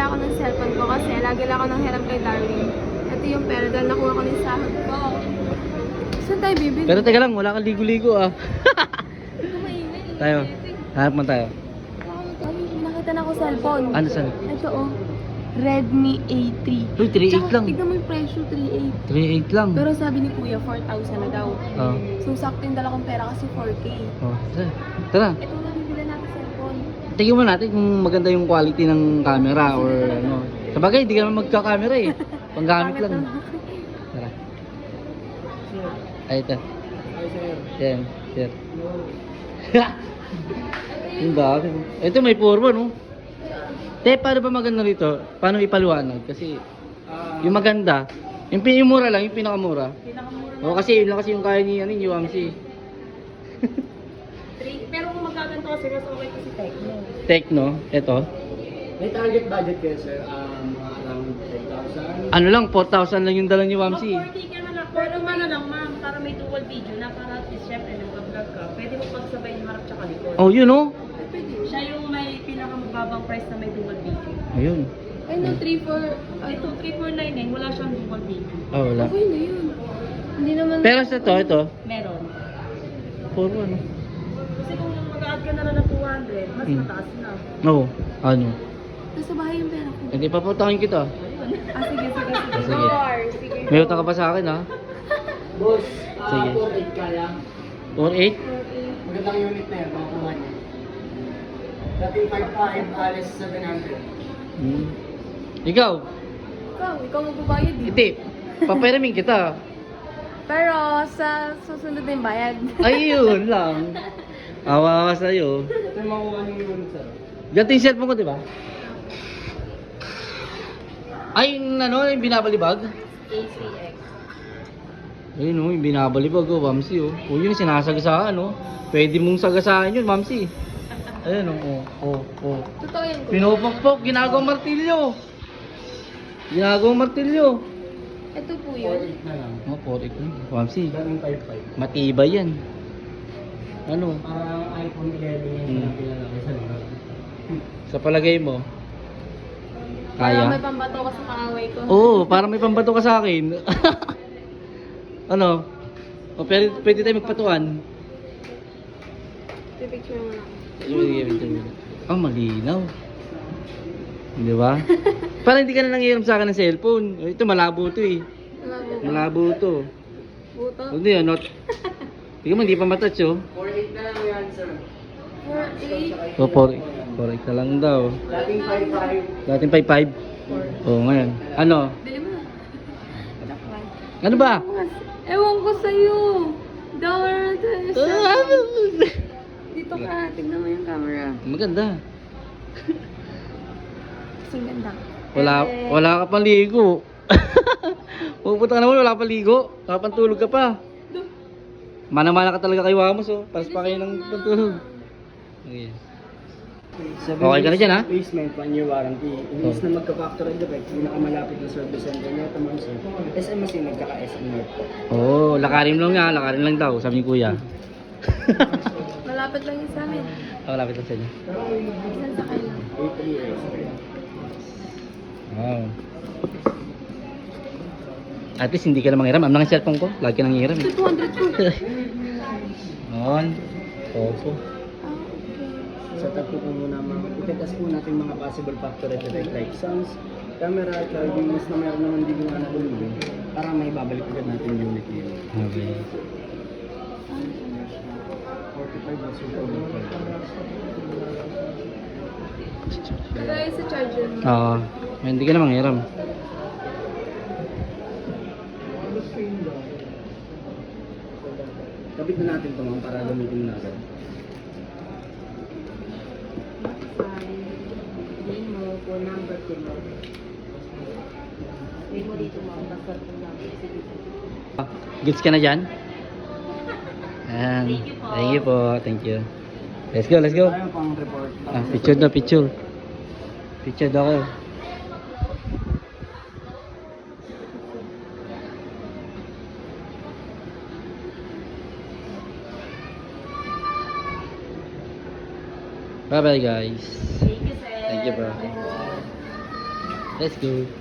ako ng cellphone ko kasi lagi lang ako nang hiram kay Darwin. Ito yung pera dahil nakuha ko ng sahod ko. Saan tayo bibili? Pero teka lang, wala kang ligo-ligo ah. Ito maingay. Tayo. Hanap man tayo. Ay, nakita na ako cellphone. Ano saan? Ito oh. Redmi A3. Uy, 3.8 Tsaka, lang. tignan mo yung presyo, 3.8. 3.8 lang. Pero sabi ni Kuya, 4,000 na daw. Oh. So, sakto yung dala kong pera kasi 4K. Oh. Tara. Tara. Ito na bibili natin cellphone. Tingnan mo natin kung maganda yung quality ng camera or ano. Sabagay, hindi ka naman magka-camera eh. Panggamit Pangit lang. na. Tara. Ay, ito. Yan. Sir. Yung dami. Ito may purbo, no? Te, paano ba maganda rito? Paano ipaliwanag? Kasi yung maganda, yung mura lang, yung pinakamura. Oo, kasi yun lang kasi yung kaya ni UMC. Pero kung magkaganto kasi, mas okay kasi Tecno. Tecno, ito. May target budget kayo, sir. Mga around 10,000. Ano lang, 4,000 lang yung dala ni UMC. 40 ka na lang. Pero man na lang, ma'am, para may dual video na para at least syempre nag-vlog ka. Pwede mo pagsabay yung harap tsaka likod. Oh, yun oh. Siya yung may pinakamababang price na may dual video. Ayun. Ay, no, 3,4... Ay, ito, 3,499. Wala siyang dual video. Oh, wala. Okay na yun. Hindi naman... Pero sa ito. Meron. Puro ano. Kasi kung mag-add ka na lang ng 200, mas mataas na. Oo, ano. Nasa bahay yung pera ko. Hindi paputakin kita. Ah, sige, sige, sige. Sige. Sige. May utang ka pa sa akin ha. Boss, Sige. 4.8 kaya. 4,800? Magandang unit na yan, makakuha niya. Dating 5.5, alis 700. Hmm. Ikaw? Ikaw magbabayad eh. Hindi. Paperamin kita. Pero sa susunod na yung bayad. Ayun lang. Awa ka sa'yo. Ito yung makuha niyo unit, sir. Ganito yung cellphone ko, di ba? Ay, yung ano, yung binabalibag? ACX. Ayun oh, yung binabalibag oh, Mamsi oh. Oh, yun yung sinasagasaan oh. Pwede mong sagasaan yun, Mamsi. Ayun oh. Totoo yan. Pinupokpok, ginagawang martilyo. Ginagawang martilyo. Ito po yun. 4.8 na lang. Oh, 4 ito. Mamsi, Dating 5.5. matibay yan. Ano? Parang iPhone 11 yung Hmm. pinapilala sa lugar. Sa palagay mo? Para may Kaya? pambato ka sa kaaway ko. Oo, para may pambato ka sa akin. Ano? O, pwede tayo magpatuan. Pipicture mo na. Oh, malinaw. Di ba? Para hindi ka na nangihiram sa akin ng cellphone. Ito, malabo to eh. Malabo to. Buto. Hindi, not. Tingnan mo, hindi pa matouch oh. 4.8 na lang yan, sir. 4,800. O, 4 na lang daw. Dating 5.5. Dating 5.5. Oo, ngayon. Ano? Bili mo na. Dakwan. Ano ba? Ewan ko sa'yo. Dollar Dito ka. Tignan mo yung camera. Maganda. Kasing ganda. Wala ka pang ligo. Pupunta ka naman, wala ka pang ligo. Nakapantulog ka pa. Mana-mana ka talaga kay Wamos oh. Paras pa kayo ng pantulog. Okay. Okay ka na dyan, ha? Replacement, 1-year warranty. Imbis na magka-factory defect, pinakamalapit na service center niya, tamang sir. SM Masinog, tsaka SM North po. Oo, lakarin lang nga, lakarin lang daw, sabi ni Kuya. Malapit lang yun sa amin. Malapit lang sa inyo. Isang sakay lang. 8 years. Wow. At least hindi ka na manghiram. Am lang ang cellphone ko. Lagi ka nang hiram. 200 ko. On. Opo. Sa tapo po muna, itetest po natin mga possible factory defect like sounds, camera, charging, mas na mayroon naman hindi nga na bumili para may babalik agad natin yung unit niyo. Okay. 45 watts yung power. Lagay sa charger mo. Oo. Hindi ka na manghiram. Kapit na natin ito mga para gamitin natin. Name mo, phone number ko mo. Name mo dito mo, password phone number. Gets ka na dyan? Ayan. Thank you po. Thank you. Let's go, let's go. Tayo pang report. Ah, picture na, picture. Picture daw kayo. Bye bye guys. Thank you, sir. Thank you bro. Let's go.